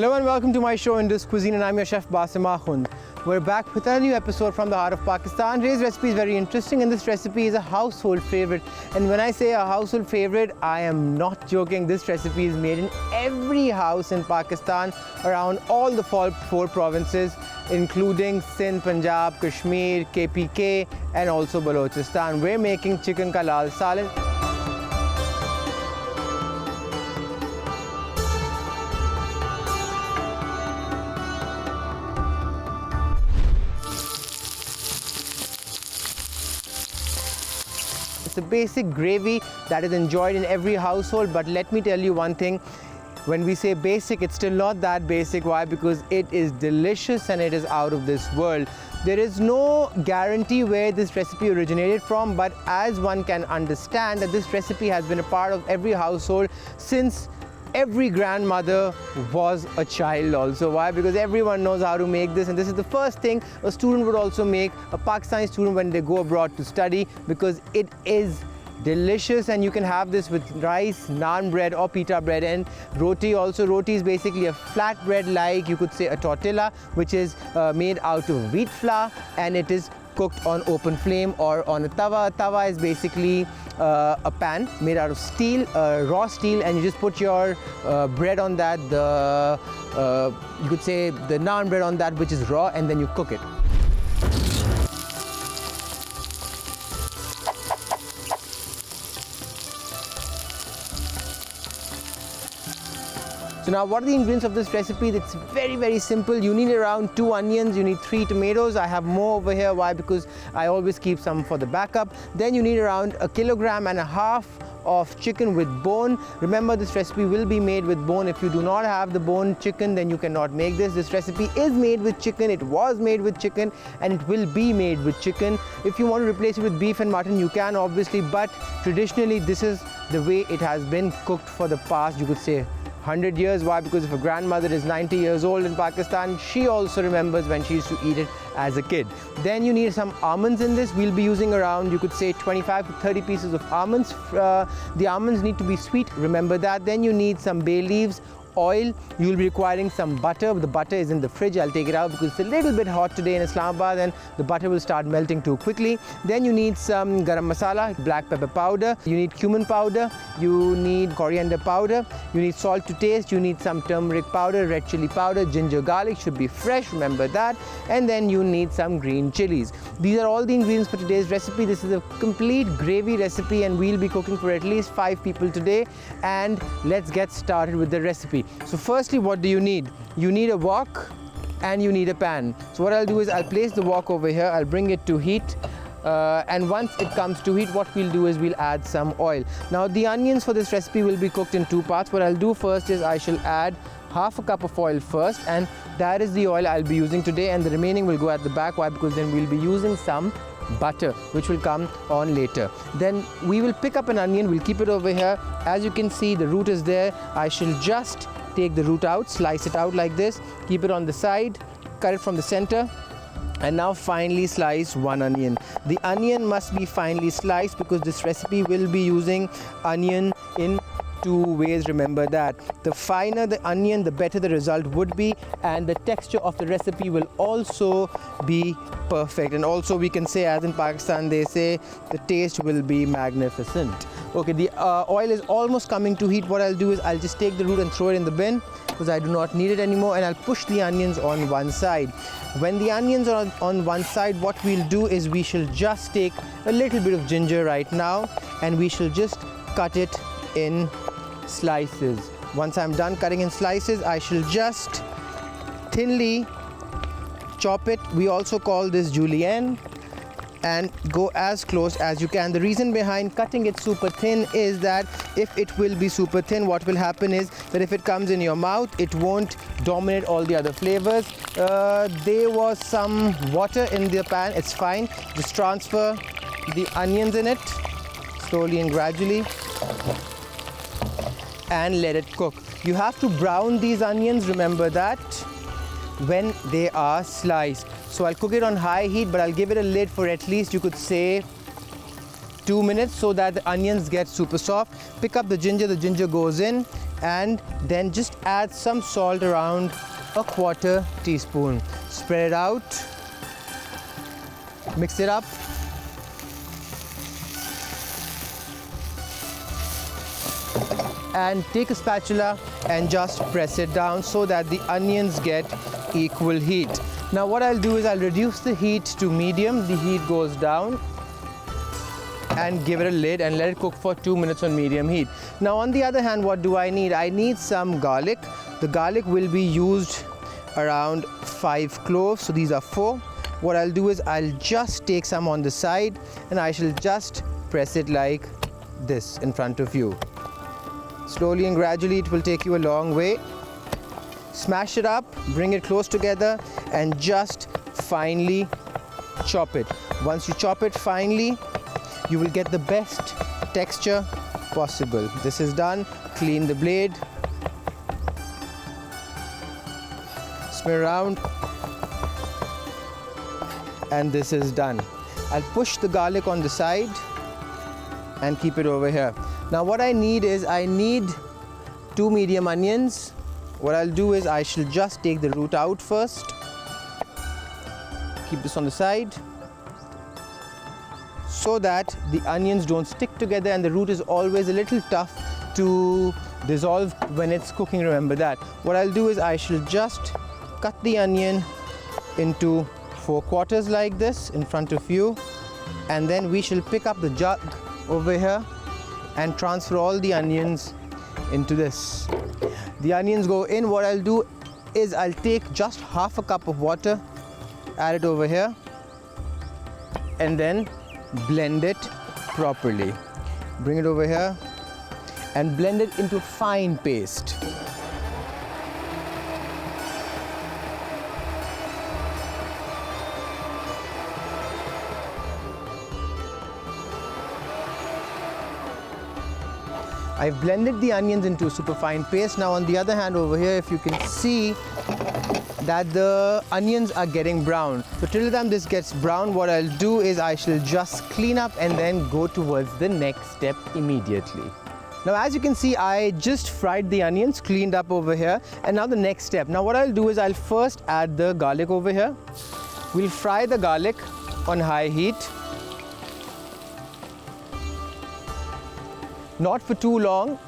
Hello and welcome to my show Indus Cuisine, and I'm your Chef Basim Akhund. We're back with a new episode from the heart of Pakistan. Today's recipe is very interesting, and this recipe is a household favorite. And when I say a household favorite, I am not joking. This recipe is made in every house in Pakistan around all the four provinces, including Sindh, Punjab, Kashmir, KPK and also Balochistan. We're making chicken ka Lal Saalan. It's a basic gravy that is enjoyed in every household, but let me tell you one thing. When we say basic, it's still not that basic. Why? Because it is delicious and it is out of this world. There is no guarantee where this recipe originated from, but as one can understand that this recipe has been a part of every household since every grandmother was a child also. Why? Because everyone knows how to make this, and this is the first thing a student would also make, a Pakistani student, when they go abroad to study, because it is delicious. And you can have this with rice, naan bread or pita bread, and roti also. Roti is basically a flat bread, like you could say a tortilla, which is made out of wheat flour, and it is cooked on open flame or on a tawa. A tawa is basically a pan made out of steel, raw steel, and you just put your bread on that, you could say the naan bread on that, which is raw, and then you cook it. So now, what are the ingredients of this recipe? It's very simple. You need around 2 onions, you need 3 tomatoes. I have more over here. Why? Because I always keep some for the backup. Then you need around 1.5 kilograms of chicken with bone. Remember, this recipe will be made with bone. If you do not have the bone chicken, then you cannot make this. This recipe is made with chicken, it was made with chicken, and it will be made with chicken. If you want to replace it with beef and mutton, you can obviously, but traditionally this is the way it has been cooked for the past, you could say, 100 years. Why? Because if a grandmother is 90 years old in Pakistan, she also remembers when she used to eat it as a kid. Then you need some almonds in this. We'll be using around, you could say, 25 to 30 pieces of almonds. The almonds need to be sweet, remember that. Then you need some bay leaves, oil. You'll be requiring some butter. The butter is in the fridge. I'll take it out because it's a little bit hot today in Islamabad and the butter will start melting too quickly. Then you need some garam masala, black pepper powder. You need cumin powder. You need coriander powder. You need salt to taste. You need some turmeric powder, red chili powder, ginger garlic should be fresh, remember that. And then you need some green chilies. These are all the ingredients for today's recipe. This is a complete gravy recipe and we'll be cooking for at least 5 people today. And let's get started with the recipe. So firstly, what do you need? You need a wok and you need a pan. So what I'll do is I'll place the wok over here, I'll bring it to heat, and once it comes to heat, what we'll do is we'll add some oil. Now the onions for this recipe will be cooked in 2 parts. What I'll do first is I shall add half a cup of oil first, and that is the oil I'll be using today, and the remaining will go at the back. Why? Because then we'll be using some butter, which will come on later. Then we will pick up an onion, we'll keep it over here. As you can see, the root is there. I shall just take the root out, slice it out like this, keep it on the side, cut it from the center, and now finely slice 1 onion. The onion must be finely sliced because this recipe will be using onion in 2 ways, remember that. The finer the onion, the better the result would be, and the texture of the recipe will also be perfect. And also we can say, as in Pakistan they say, the taste will be magnificent. Okay, the oil is almost coming to heat. What I'll do is I'll just take the root and throw it in the bin because I do not need it anymore, and I'll push the onions on one side. When the onions are on one side, what we'll do is we shall just take a little bit of ginger right now and we shall just cut it in slices. Once I'm done cutting in slices, I shall just thinly chop it. We also call this julienne, and go as close as you can. The reason behind cutting it super thin is that if it will be super thin, what will happen is that if it comes in your mouth, it won't dominate all the other flavors. There was some water in the pan, it's fine. Just transfer the onions in it slowly and gradually and let it cook. You have to brown these onions, remember that, when they are sliced. So I'll cook it on high heat, but I'll give it a lid for at least, you could say, 2 minutes so that the onions get super soft. Pick up the ginger goes in, and then just add some salt, around a 1/4 teaspoon. Spread it out, mix it up, and take a spatula and just press it down so that the onions get equal heat. Now what I'll do is I'll reduce the heat to medium. The heat goes down, and give it a lid and let it cook for 2 minutes on medium heat. Now on the other hand, what do I need? I need some garlic. The garlic will be used around 5 cloves, so these are 4. What I'll do is I'll just take some on the side and I shall just press it like this in front of you. Slowly and gradually, it will take you a long way. Smash it up, bring it close together, and just finely chop it. Once you chop it finely, you will get the best texture possible. This is done. Clean the blade, spin around, and this is done. I'll push the garlic on the side and keep it over here. Now what I need is, I need 2 medium onions. What I'll do is I shall just take the root out first. Keep this on the side so that the onions don't stick together, and the root is always a little tough to dissolve when it's cooking, remember that. What I'll do is I shall just cut the onion into 4 quarters like this in front of you, and then we shall pick up the jug over here and transfer all the onions into this. The onions go in. What I'll do is I'll take just half a cup of water, add it over here, and then blend it properly. Bring it over here and blend it into fine paste. I've blended the onions into a super fine paste. Now on the other hand over here, if you can see that the onions are getting brown. So till the time this gets brown, what I'll do is I shall just clean up and then go towards the next step immediately. Now as you can see, I just fried the onions, cleaned up over here, and now the next step. Now what I'll do is I'll first add the garlic over here. We'll fry the garlic on high heat. Not for too long,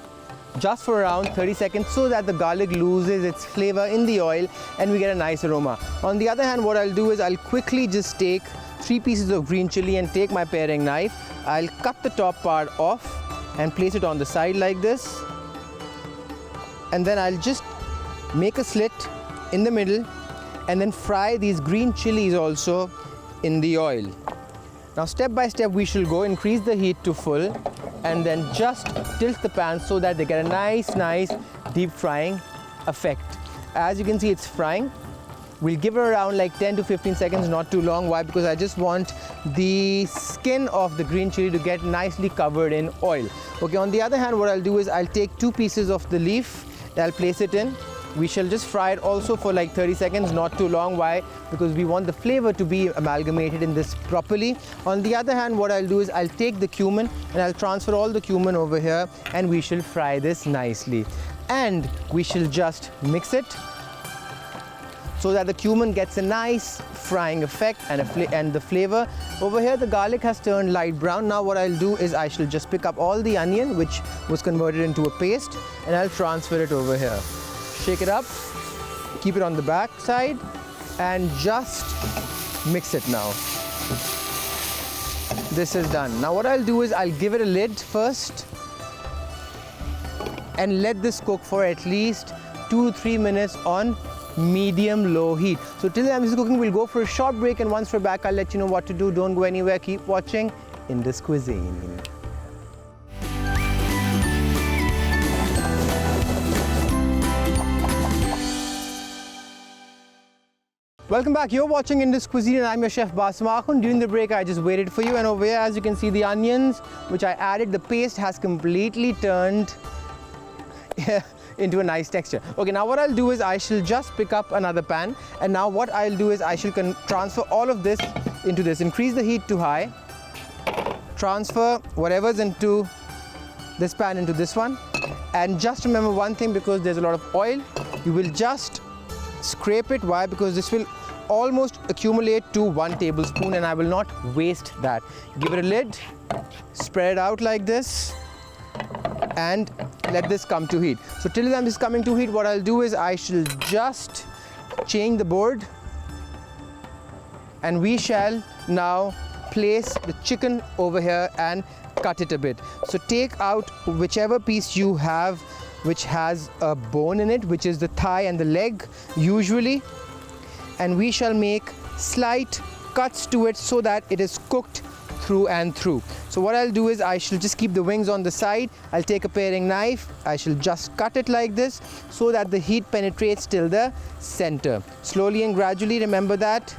just for around 30 seconds, so that the garlic loses its flavor in the oil and we get a nice aroma. On the other hand, what I'll do is I'll quickly just take 3 pieces of green chili and take my paring knife. I'll cut the top part off and place it on the side like this. And then I'll just make a slit in the middle and then fry these green chilies also in the oil. Now step by step we shall go, increase the heat to full, and then just tilt the pan so that they get a nice deep frying effect. As you can see, it's frying. We'll give it around like 10 to 15 seconds, not too long. Why? Because I just want the skin of the green chili to get nicely covered in oil. Okay, on the other hand, what I'll do is I'll take 2 pieces of the leaf, I'll place it in. We shall just fry it also for like 30 seconds, not too long. Why? Because we want the flavor to be amalgamated in this properly. On the other hand, what I'll do is I'll take the cumin and I'll transfer all the cumin over here, and we shall fry this nicely. And we shall just mix it so that the cumin gets a nice frying effect and the flavor. Over here, the garlic has turned light brown. Now what I'll do is I shall just pick up all the onion, which was converted into a paste, and I'll transfer it over here. Shake it up, keep it on the back side, and just mix it now. This is done. Now what I'll do is I'll give it a lid first and let this cook for at least 2 to 3 minutes on medium-low heat. So till then this is cooking, we'll go for a short break, and once we're back, I'll let you know what to do. Don't go anywhere, keep watching Indus Cuisine. Welcome back. You're watching Indus Cuisine and I'm your Chef Basim Akhund. During the break, I just waited for you, and over here, as you can see, the onions, which I added, the paste has completely turned into a nice texture. Okay, now what I'll do is I shall just pick up another pan, and now what I'll do is I shall transfer all of this into this. Increase the heat to high. Transfer whatever's into this pan into this one, And just remember one thing, because there's a lot of oil, you will just scrape it. Why? Because this will almost accumulate to 1 tablespoon and I will not waste that. Give it a lid, spread it out like this and let this come to heat. So till the time this is coming to heat, what I'll do is I shall just change the board and we shall now place the chicken over here and cut it a bit. So take out whichever piece you have which has a bone in it, which is the thigh and the leg usually, and we shall make slight cuts to it so that it is cooked through and through. So what I'll do is I shall just keep the wings on the side. I'll take a paring knife, I shall just cut it like this so that the heat penetrates till the center. Slowly and gradually, remember that.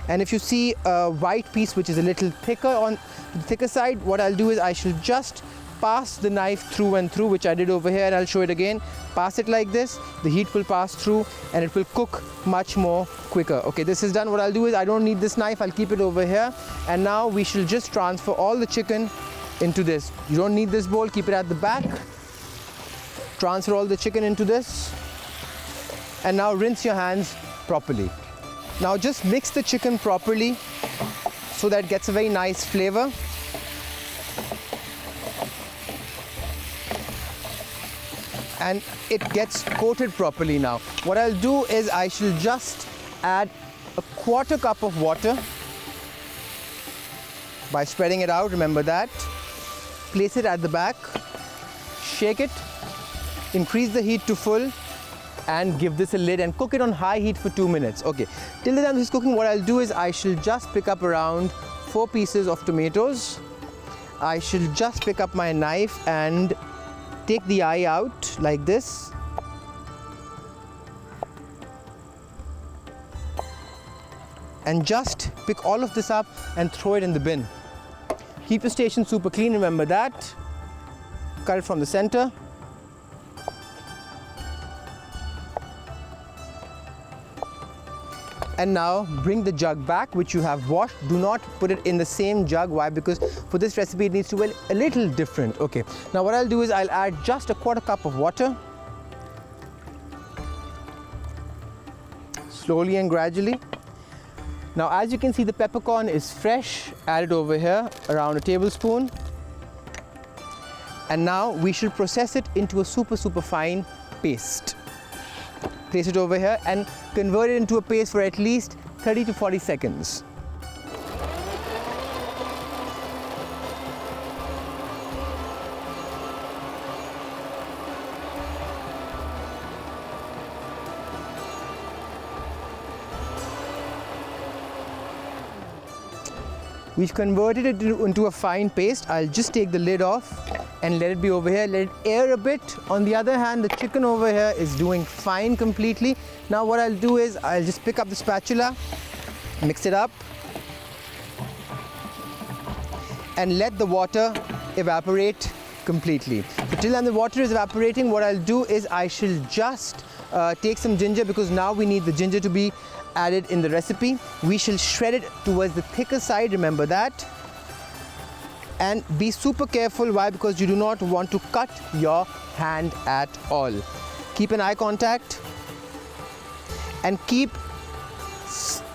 And if you see a white piece which is a little thicker on the thicker side, what I'll do is I shall just pass the knife through and through, which I did over here, and I'll show it again. Pass it like this, the heat will pass through and it will cook much more quicker. Okay, this is done. What I'll do is I don't need this knife, I'll keep it over here. And now we shall just transfer all the chicken into this. You don't need this bowl, keep it at the back. Transfer all the chicken into this. And now rinse your hands properly. Now just mix the chicken properly so that it gets a very nice flavor. And it gets coated properly now. What I'll do is I shall just add a 1/4 cup of water by spreading it out, remember that. Place it at the back, shake it, increase the heat to full and give this a lid and cook it on high heat for 2 minutes. Okay, till the time this is cooking, what I'll do is I shall just pick up around 4 pieces of tomatoes. I shall just pick up my knife and take the eye out like this. And just pick all of this up and throw it in the bin. Keep your station super clean, remember that. Cut it from the center. And now bring the jug back, which you have washed. Do not put it in the same jug. Why? Because for this recipe it needs to be a little different. Okay, now what I'll do is I'll add just a 1/4 cup of water. Slowly and gradually. Now as you can see, the peppercorn is fresh. Add it over here, around a tablespoon. And now we should process it into a super fine paste. Place it over here and convert it into a paste for at least 30 to 40 seconds. We've converted it into a fine paste. I'll just take the lid off and let it be over here, let it air a bit. On the other hand, the chicken over here is doing fine completely. Now what I'll do is I'll just pick up the spatula, mix it up and let the water evaporate completely. So till then the water is evaporating, what I'll do is I shall just take some ginger, because now we need the ginger to be added in the recipe. We shall shred it towards the thicker side, remember that. And be super careful. Why? Because you do not want to cut your hand at all. Keep an eye contact and keep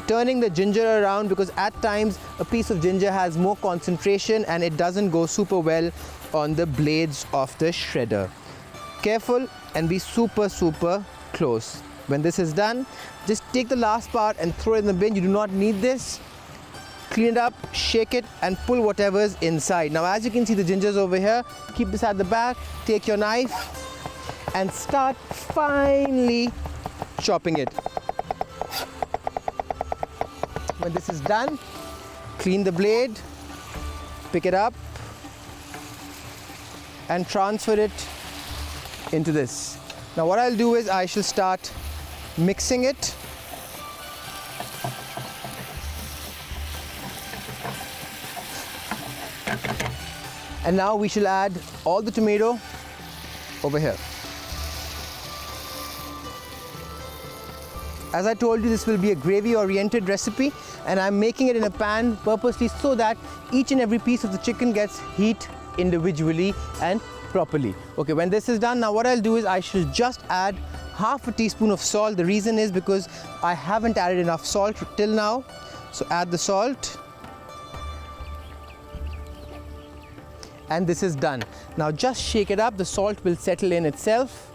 turning the ginger around, because at times a piece of ginger has more concentration and it doesn't go super well on the blades of the shredder. Careful and be super close. When this is done, just take the last part and throw it in the bin. You do not need this. Clean it up, shake it and pull whatever's inside. Now as you can see, the ginger's over here. Keep this at the back, take your knife and start finely chopping it. When this is done, clean the blade, pick it up and transfer it into this. Now what I'll do is I shall start mixing it. And now we shall add all the tomato over here. As I told you, this will be a gravy-oriented recipe, and I'm making it in a pan purposely so that each and every piece of the chicken gets heat individually and properly. Okay, when this is done, now what I'll do is I shall just add half a teaspoon of salt. The reason is because I haven't added enough salt till now. So add the salt. And this is done. Now just shake it up. The salt will settle in itself.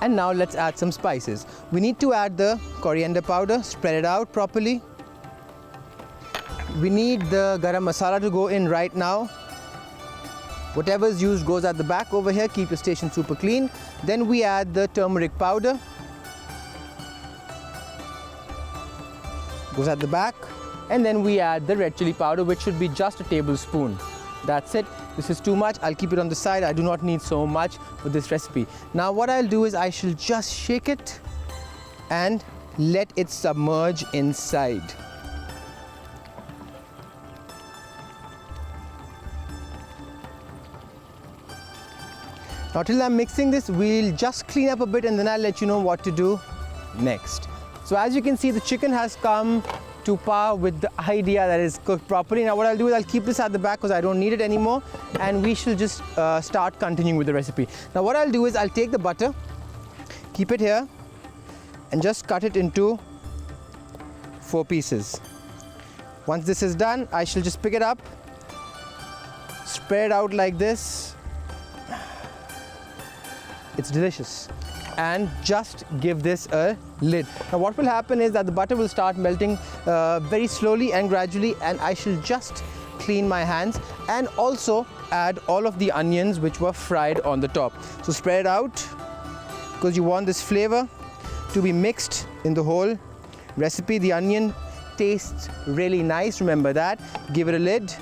And now let's add some spices. We need to add the coriander powder, spread it out properly. We need the garam masala to go in right now. Whatever is used goes at the back over here. Keep your station super clean. Then we add the turmeric powder. Goes at the back. And then we add the red chili powder, which should be just a tablespoon. That's it. This is too much. I'll keep it on the side. I do not need so much for this recipe. Now what I'll do is I shall just shake it and let it submerge inside. Now till I'm mixing this, we'll just clean up a bit and then I'll let you know what to do next. So as you can see, the chicken has come to par with the idea that is cooked properly. Now what I'll do is I'll keep this at the back because I don't need it anymore, and we shall just start continuing with the recipe. Now what I'll do is I'll take the butter, keep it here, and just cut it into 4 pieces. Once this is done, I shall just pick it up, spread it out like this. It's delicious. And just give this a lid. Now what will happen is that the butter will start melting very slowly and gradually, and I shall just clean my hands and also add all of the onions which were fried on the top. So spread it out because you want this flavor to be mixed in the whole recipe. The onion tastes really nice, remember that. Give it a lid,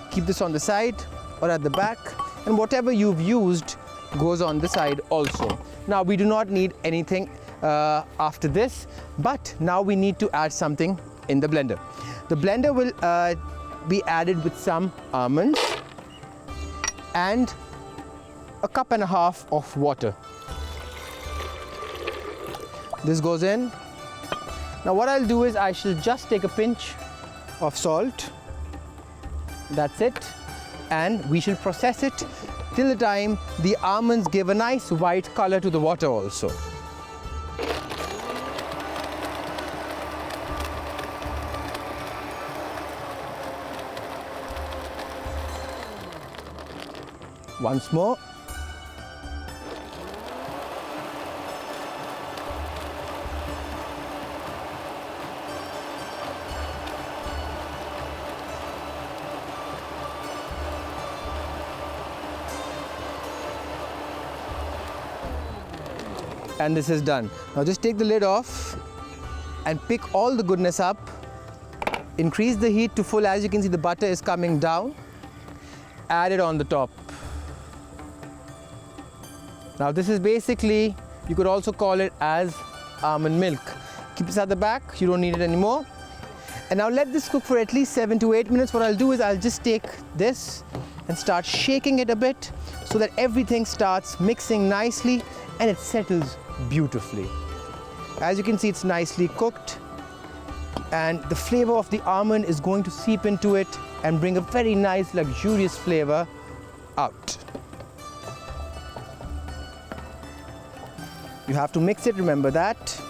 keep this on the side or at the back, and whatever you've used goes on the side also. Now we do not need anything after this, but now we need to add something in the blender. The blender will be added with some almonds and a cup and a half of water. This goes in. Now what I'll do is I shall just take a pinch of salt. That's it. And we shall process it till the time the almonds give a nice white color to the water also. Once more. And this is done. Now just take the lid off and pick all the goodness up. Increase the heat to full. As you can see, the butter is coming down. Add it on the top. Now this is basically, you could also call it as almond milk. Keep this at the back, you don't need it anymore. And now let this cook for at least 7 to 8 minutes. What I'll do is I'll just take this and start shaking it a bit so that everything starts mixing nicely and it settles beautifully. As you can see, it's nicely cooked and the flavor of the almond is going to seep into it and bring a very nice luxurious flavor out. You have to mix it, remember that.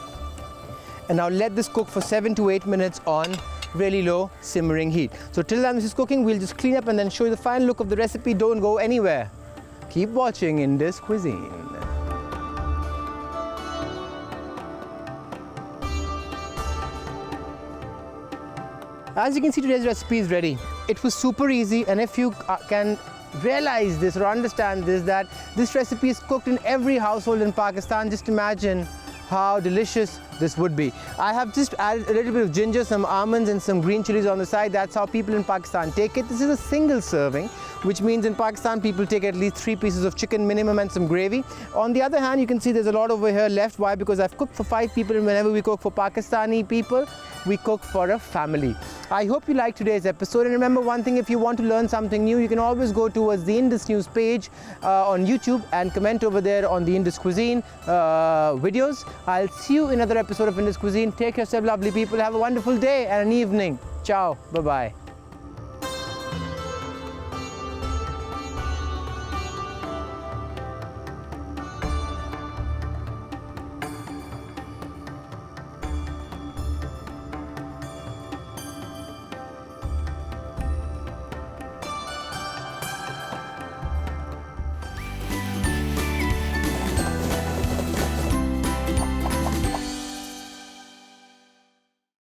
And now let this cook for 7 to 8 minutes on really low simmering heat. So till then this is cooking, we'll just clean up and then show you the final look of the recipe. Don't go anywhere. Keep watching Indus Cuisine. As you can see, today's recipe is ready. It was super easy, and if you can realize this or understand this, that this recipe is cooked in every household in Pakistan, just imagine how delicious this would be. I have just added a little bit of ginger, some almonds and some green chilies on the side. That's how people in Pakistan take it. This is a single serving, which means in Pakistan people take at least 3 pieces of chicken minimum and some gravy. On the other hand, you can see there's a lot over here left. Why? Because I've cooked for 5 people, and whenever we cook for Pakistani people, we cook for a family. I hope you liked today's episode, and remember one thing, if you want to learn something new, you can always go towards the Indus News page on YouTube and comment over there on the Indus Cuisine videos. I'll see you in another episode of Indus Cuisine. Take care of yourself, lovely people. Have a wonderful day and an evening. Ciao. Bye-bye.